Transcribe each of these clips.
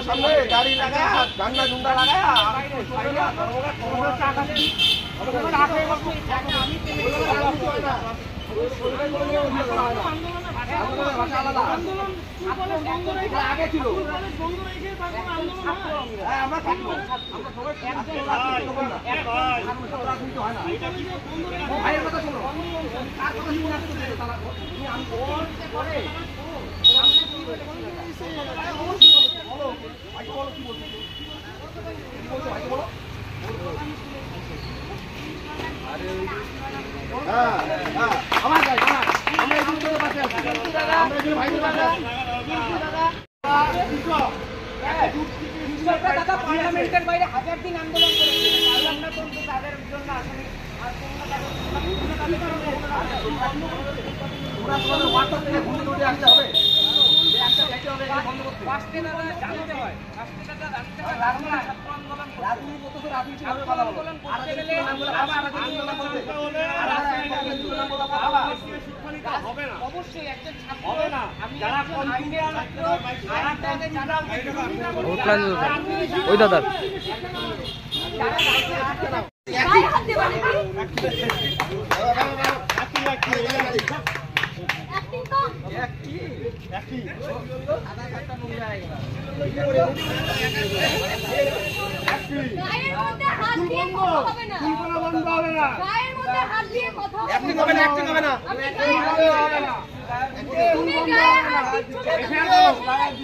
সামনে গাড়ি লাগা ঝান্ডা ঝুন্ডা লাগা আগে ছিল ভাইয়ের কথা শোনো পার্লামেন্টের বাইরে 1000 দিন আন্দোলন করেছে আমরা তো তাদের জন্য আসলে অবশ্যই একজন হবে না যারা ওই দাদা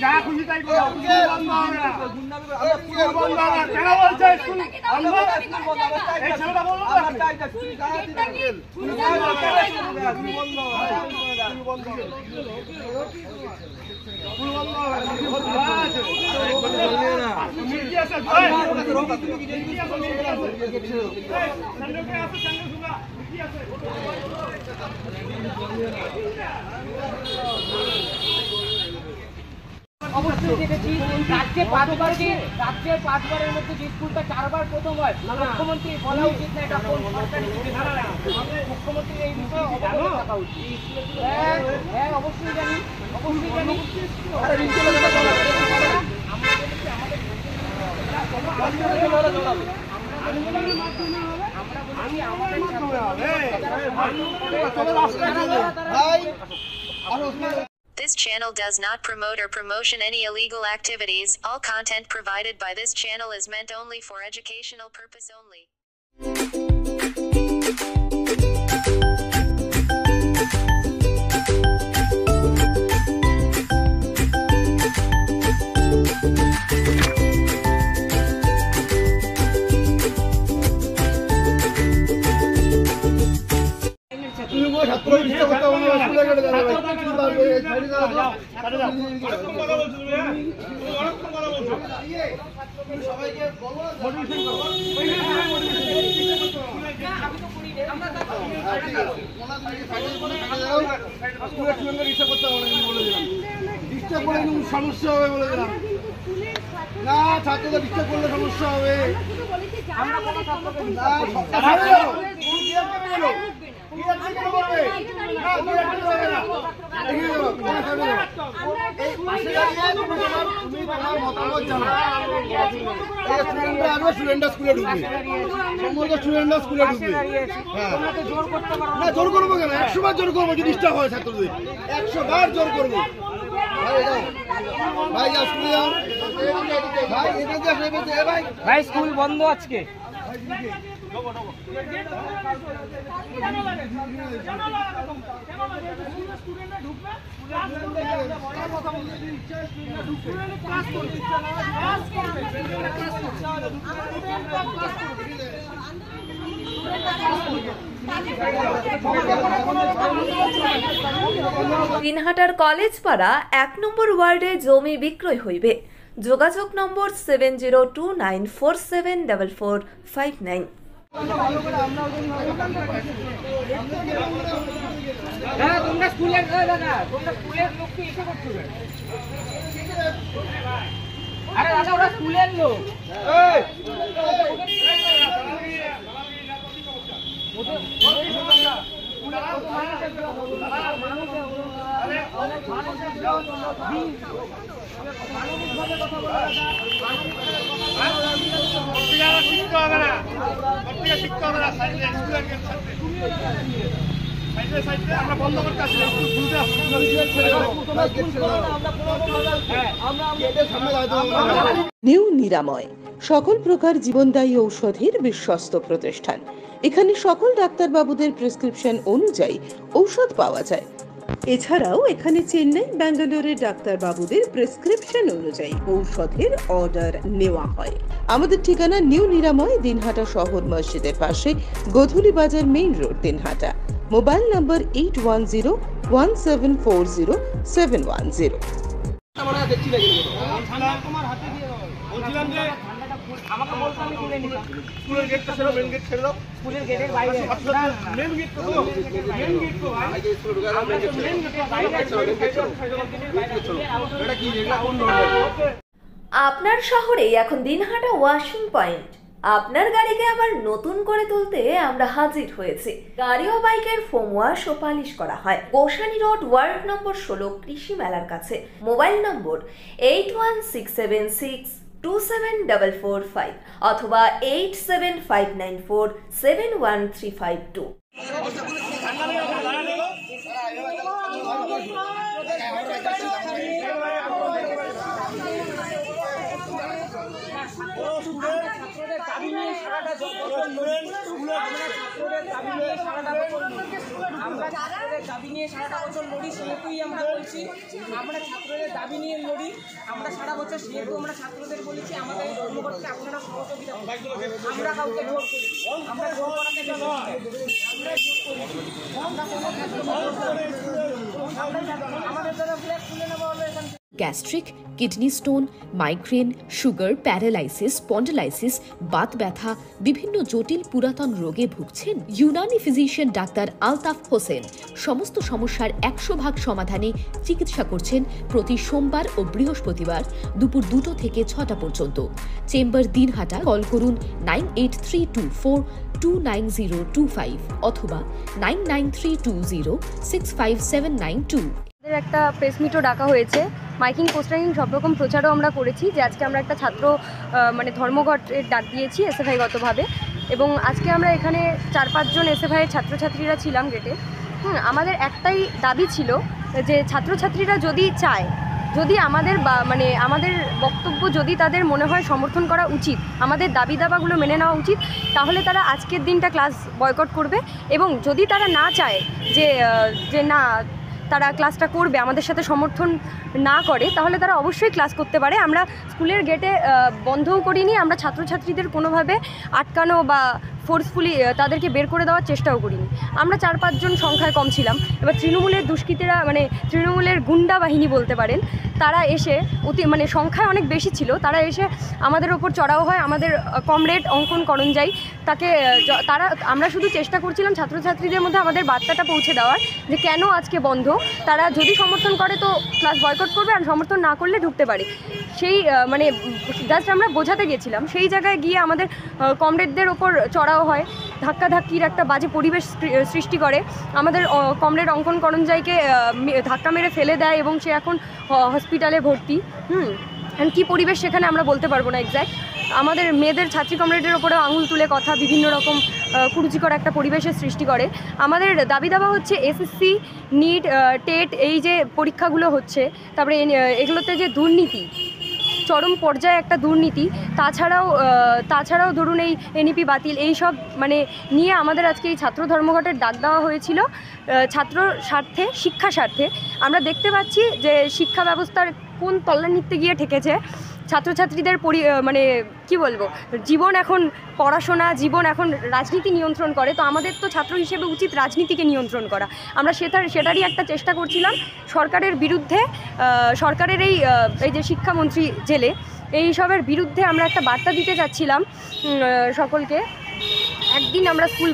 যা খুশি তাই করো কেন বলছে এই ছেলেটা বললো অবশ্যই দেখেছি রাজ্যে 5বারের মধ্যে যে স্কুলটা 4বার প্রথম হয় মুখ্যমন্ত্রী বলা উচিত না এটা কোন সরকারি মুখ্যমন্ত্রী এই বিষয়ে অবগত থাকা উচিত। হ্যাঁ অবশ্যই জানি This channel does not promote or promotion any illegal activities. All content provided by this channel is meant only for educational purpose only. সমস্যা হবে বলে দিলাম না ছাত্রদের ডিস্টার্ব করলে সমস্যা হবে স্টুডেন্টরা স্কুলে ঢুকবে সমস্ত স্টুডেন্টরা স্কুলে ঢুকবে না জোর করবো কেন 100 বার জোর করবো যদি ডিস্টার্ব হয় ছাত্রদের 100 বার জোর করবো ভাই যাও স্কুলে যাও ভাই স্কুল বন্ধ আজকে দিনহাটার কলেজ পাড়া 1 নম্বর ওয়ার্ডে জমি বিক্রয় হইবে। যোগাযোগ নম্বর 7029474459। তোমরা স্কুলের লোক কি এসে করছো? আরে দাদা ওরা স্কুলের লোক। মানবিকভাবে কথা শিখতে হবে না, প্রত্যেকে শিখতে হবে না, সাইডে স্কুলের গেট সাইডে সাইডে আমরা বন্ধ করতে আসছি, স্কুল খুলতে আসছি, আমরা গেটের সামনে দাঁড়াতে হবে না। নিউ নিরাময় সকল প্রকার জীবনদায়ী ঔষধের বিশ্বস্ত প্রতিষ্ঠান। এখানে সকল ডাক্তারবাবুদের প্রেসক্রিপশন অনুযায়ী ঔষধ পাওয়া যায়। এছাড়াও এখানে চেন্নাই, ব্যাঙ্গালোরের ডাক্তারবাবুদের প্রেসক্রিপশন অনুযায়ী ঔষধের অর্ডার নেওয়া হয়। আমাদের ঠিকানা নিউ নিরাময়, দিনহাটা শহর মসজিদের পাশে, গোধূলি বাজার, মেইন রোড, দিনহাটা। মোবাইল নম্বর 8104040710। বলছিলাম যে আমাকে বলতো আমি তুলে নিতাম। স্কুলের গেটটা ছেড়ে মেন গেট ছেড়ে দাও। স্কুলের গেটের বাইরে মেন গেট তো মেন গেট তো ভাই মেন গেটের বাইরে এটা কি এটা কোন ধরনের? আপনার শহরে এখন দিনহাটা ওয়াশিং পয়েন্ট। আপনার গাড়িকে আবার নতুন করে তুলতে আমরা হাজির হয়েছি। গাড়ি ও বাইকের ফোম ওয়াশ ও পালিশ করা হয় গোসানি রোড, ওয়ার্ড নম্বর 16, কৃষি মেলার কাছে। মোবাইল নম্বর 8167627445 অথবা 8759471352। আমরা ছাত্রদের দাবি নিয়ে সারাটা বছর লড়ি, সেহেতুই আমরা বলছি আমরা ছাত্রদের দাবি নিয়ে লড়ি। আমরা সারা বছর সেহেতু আমরা ছাত্রদের বলেছি আমাদের ধর্মঘটকে আপনারা সহযোগিতা করুন। আমরা কাউকে জোর করি, আমরা জোর করাতে আমরা কোনো আমাদের দ্বারা ব্ল্যাক তুলে নেওয়া হলো এখান থেকে। Gastric, kidney stone, migraine, sugar, paralysis, spondylosis, Baat ব্যথা, বিভিন্ন জটিল পুরাতন রোগে ভুগছেন? ইউনানি ফিজিশিয়ান ডাক্তার আলতাফ হোসেন সমস্ত সমস্যার 100% সমাধানে চিকিৎসা করছেন প্রতি সোমবার ও বৃহস্পতিবার দুপুর 2টো থেকে 6টা পর্যন্ত। চেম্বার দিনহাটা। কল করুন 9832429025 অথবা 9932065792। একটা প্রেস মিটও ডাকা হয়েছে, মাইকিং, পোস্টারিং সব রকম প্রচারও আমরা করেছি যে আজকে আমরা একটা ছাত্র ধর্মঘটের ডাক দিয়েছি এসএফআইগতভাবে। এবং আজকে আমরা এখানে 4-5 জন এসএফআইয়ের ছাত্রছাত্রীরা ছিলাম গেটে। আমাদের একটাই দাবি ছিল যে ছাত্রছাত্রীরা যদি চায়, যদি আমাদের আমাদের বক্তব্য যদি তাদের মনে হয় সমর্থন করা উচিত, আমাদের দাবি দাবাগুলো মেনে নেওয়া উচিত, তাহলে তারা আজকের দিনটা ক্লাস বয়কট করবে। এবং যদি তারা না চায় যে না তারা ক্লাসটা করবে, আমাদের সাথে সমর্থন না করে, তাহলে তারা অবশ্যই ক্লাস করতে পারে। আমরা স্কুলের গেটে বন্ধও করিনি, আমরা ছাত্রছাত্রীদের কোনোভাবে আটকানো বা ফোর্সফুলি তাদেরকে বের করে দেওয়ার চেষ্টাও করিনি। আমরা 4-5 জন সংখ্যায় কম ছিলাম। এবার তৃণমূলের দুষ্কৃতীরা তৃণমূলের গুন্ডা বাহিনী বলতে পারেন, তারা এসে সংখ্যায় অনেক বেশি ছিল, তারা এসে আমাদের ওপর চড়াও হয়। আমাদের কমরেড অঙ্কন করঞ্জাই তাকে আমরা শুধু চেষ্টা করছিলাম ছাত্রছাত্রীদের মধ্যে আমাদের বার্তাটা পৌঁছে দেওয়ার যে কেন আজকে বন্ধ, তারা যদি সমর্থন করে তো ক্লাস বয়কট করবে, আর সমর্থন না করলে ঢুকতে পারে। সেই জাস্ট আমরা বোঝাতে গেছিলাম। সেই জায়গায় গিয়ে আমাদের কমরেডদের ওপর চড়াও হয়, ধাক্কাধাক্কির একটা বাজে পরিবেশ সৃষ্টি করে। আমাদের কমরেড অঙ্কন করঞ্জাইকে ধাক্কা মেরে ফেলে দেয় এবং সে এখন হসপিটালে ভর্তি। কী পরিবেশ সেখানে আমরা বলতে পারবো না এক্স্যাক্ট। আমাদের মেয়েদের ছাত্রী কমরেডের ওপরেও আঙুল তুলে কথা, বিভিন্ন রকম কুরুচিকর একটা পরিবেশের সৃষ্টি করে। আমাদের দাবি দাবা হচ্ছে এসএসসি, নিট, টেট এই যে পরীক্ষাগুলো হচ্ছে, তারপরে এগুলোতে যে দুর্নীতি, চরম পর্যায়ে একটা দুর্নীতি, তাছাড়াও ধরুন এই এনইপি বাতিল, এই সব নিয়ে আমাদের আজকে এই ছাত্র ধর্মঘটের ডাক দেওয়া হয়েছিল। ছাত্র স্বার্থে, শিক্ষা স্বার্থে। আমরা দেখতে পাচ্ছি যে শিক্ষা ব্যবস্থার কোন তলানিতে গিয়ে ঠেকেছে। ছাত্রছাত্রীদের কি বলবো, জীবন এখন পড়াশোনা, জীবন এখন রাজনীতি নিয়ন্ত্রণ করে। তো আমাদের তো ছাত্র হিসেবে উচিত রাজনীতিকে নিয়ন্ত্রণ করা। আমরা সেটারই একটা চেষ্টা করছিলাম সরকারের বিরুদ্ধে। সরকারের এই যে শিক্ষামন্ত্রী জেলে, এই সবের বিরুদ্ধে আমরা একটা বার্তা দিতে চাচ্ছিলাম সকলকে। একদিন আমরা স্কুল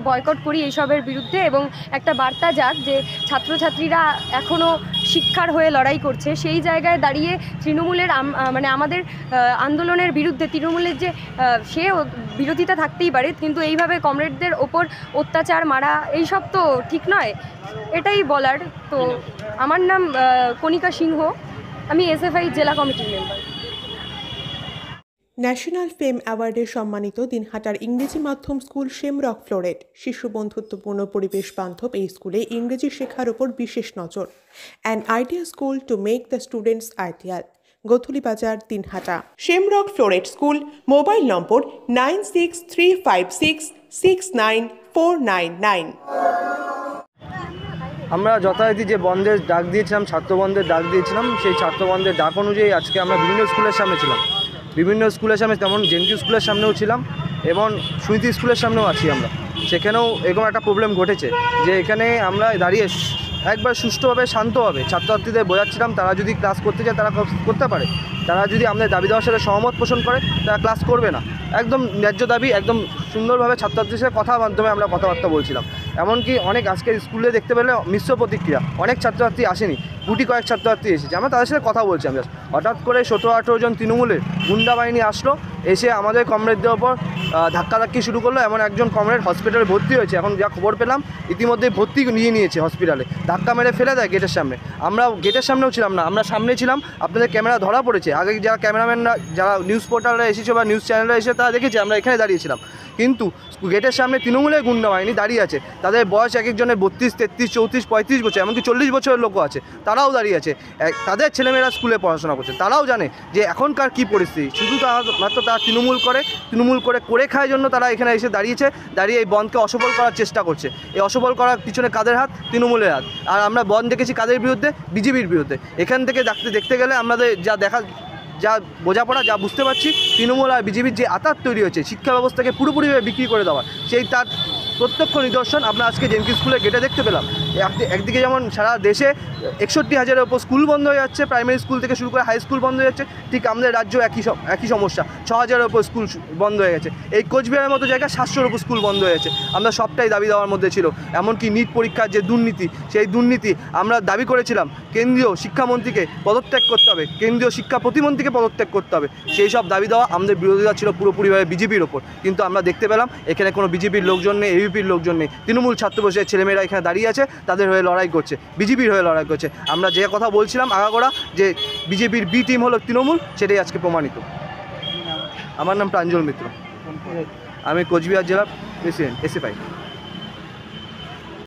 বয়কট করি এইসবের বিরুদ্ধে, এবং একটা বার্তা যাক যে ছাত্রছাত্রীরা এখনও শিক্ষার হয়ে লড়াই করছে। সেই জায়গায় দাঁড়িয়ে তৃণমূলের আমাদের আন্দোলনের বিরুদ্ধে তৃণমূলের যে সে বিরোধিতা থাকতেই পারে, কিন্তু এইভাবে কমরেডদের ওপর অত্যাচার, মারা, এইসব তো ঠিক নয়। এটাই বলার। তো আমার নাম কণিকা সিংহ, আমি এসএফআই জেলা কমিটির মেম্বার। ন্যাশনাল ফেম অ্যাওয়ার্ডে সম্মানিত দিনহাটার ইংরেজি মাধ্যম স্কুল শেমরক ফ্লোরেট। শিশু বন্ধুত্বপূর্ণ পরিবেশ বান্ধব এই স্কুলে ইংরেজি শেখার ওপর বিশেষ নজর। An idea school to make the students ideal. Gothuli Bazar, Dinhata. Shamrock Floret School. Mobile number 9635669499। আমরা যথারীতি যে বন্ধের ডাক দিয়েছিলাম, ছাত্র বন্ধের ডাক দিয়েছিলাম, সেই ছাত্র বন্ধের ডাক অনুযায়ী আজকে আমরা বিভিন্ন স্কুলের সামনে ছিলাম। বিভিন্ন স্কুলের সামনে, তেমন জেনকিউ স্কুলের সামনেও ছিলাম এবং সুনীতি স্কুলের সামনেও আছি আমরা। সেখানেও এরকম একটা প্রবলেম ঘটেছে যে এখানে আমরা দাঁড়িয়ে একবার সুষ্ঠুভাবে শান্তভাবে ছাত্রছাত্রীদের বোঝাচ্ছিলাম তারা যদি ক্লাস করতে চায় তারা করতে পারে, তারা যদি আমাদের দাবি দেওয়ার সাথে সহমত পোষণ করে তারা ক্লাস করবে না। একদম ন্যায্য দাবি, একদম সুন্দরভাবে ছাত্রছাত্রীর সাথে কথার মাধ্যমে আমরা কথাবার্তা বলছিলাম। এমনকি অনেক আজকে স্কুলে দেখতে পেলে মিশ্র প্রতিক্রিয়া, অনেক ছাত্রছাত্রী আসেনি, গুটি কয়েক ছাত্রছাত্রী এসেছে। আমরা তাদের সাথে কথা বলছি। আমরা হঠাৎ করে 17-18 জন তৃণমূলের গুন্ডা বাহিনী আসলো, এসে আমাদের কমরেডদের ওপর ধাক্কাধাক্কি শুরু করলো। এমন একজন কমরেড হসপিটালে ভর্তি হয়েছে, এখন যা খবর পেলাম ইতিমধ্যে ভর্তি নিয়ে নিয়েছে হসপিটালে। ধাক্কা মেরে ফেলে দেয় গেটের সামনে। আমরা গেটের সামনেও ছিলাম না, আমরা সামনে ছিলাম। আপনাদের ক্যামেরা ধরা পড়েছে, আগে যারা ক্যামেরাম্যানরা, যারা নিউজ পোর্টালরা এসেছে বা নিউজ চ্যানেলরা এসে তারা দেখেছে আমরা এখানে দাঁড়িয়েছিলাম। কিন্তু গেটের সামনে তৃণমূলের গুন্ডা বাহিনী দাঁড়িয়ে আছে, তাদের বয়স এক একজনের 32, 33, 34, 35 বছর, এমনকি 40 বছরের লোকও আছে। তারাও দাঁড়িয়ে আছে, তাদের ছেলেমেয়েরা স্কুলে পড়াশোনা করছে। তারাও জানে যে এখনকার কী পরিস্থিতি। শুধু মাত্র তারা তৃণমূল করে খায় জন্য তারা এখানে এসে দাঁড়িয়ে এই বন্ধকে অসফল করার চেষ্টা করছে। এই অসফল করার পিছনে কাদের হাত? তৃণমূলের হাত। আর আমরা বন্ধ দেখেছি কাদের বিরুদ্ধে? বিজেপির বিরুদ্ধে। এখান থেকে দেখতে গেলে আমাদের যা বোঝাপড়া, যা বুঝতে পারছি, তৃণমূল আর বিজেপির যে আঁতাত তৈরি হয়েছে শিক্ষা ব্যবস্থাকে পুরোপুরিভাবে বিক্রি করে দেওয়া, সেই তার প্রত্যক্ষ নিদর্শন আমরা আজকে জেনকিউ স্কুলে গেটে দেখতে পেলাম। একদিকে যেমন সারা দেশে 61,000-এর ওপর স্কুল বন্ধ হয়ে যাচ্ছে, প্রাইমারি স্কুল থেকে শুরু করে হাই স্কুল বন্ধ হয়ে যাচ্ছে, ঠিক আমাদের রাজ্য একই সমস্যা। 6,000-এর ওপর স্কুল বন্ধ হয়ে গেছে। এই কোচবিহারের মতো জায়গায় 700-এর ওপর স্কুল বন্ধ হয়ে গেছে। আমরা সবটাই দাবি দেওয়ার মধ্যে ছিল। এমনকি নিট পরীক্ষার যে দুর্নীতি, সেই দুর্নীতি আমরা দাবি করেছিলাম কেন্দ্রীয় শিক্ষামন্ত্রীকে পদত্যাগ করতে হবে, কেন্দ্রীয় শিক্ষা প্রতিমন্ত্রীকে পদত্যাগ করতে হবে। সেই সব দাবি দেওয়া আমাদের বিরোধিতা ছিল পুরোপুরিভাবে বিজেপির ওপর। কিন্তু আমরা দেখতে পেলাম এখানে কোনো বিজেপির লোকজন নেই, এবিপির লোকজন নেই। তৃণমূল ছাত্র পরিষদের ছেলেমেয়েরা এখানে দাঁড়িয়ে আছে, তাদের হয়ে লড়াই করছে, বিজেপির হয়ে লড়াই করছে। আমরা যে কথা বলছিলাম আগাগোড়া যে বিজেপির বি টিম হলো তৃণমূল, সেটাই আজকে প্রমাণিত। আমার নাম প্রাঞ্জল মিত্র, আমি কোচবিহার জেলার প্রেসিডেন্ট, এসএফআই।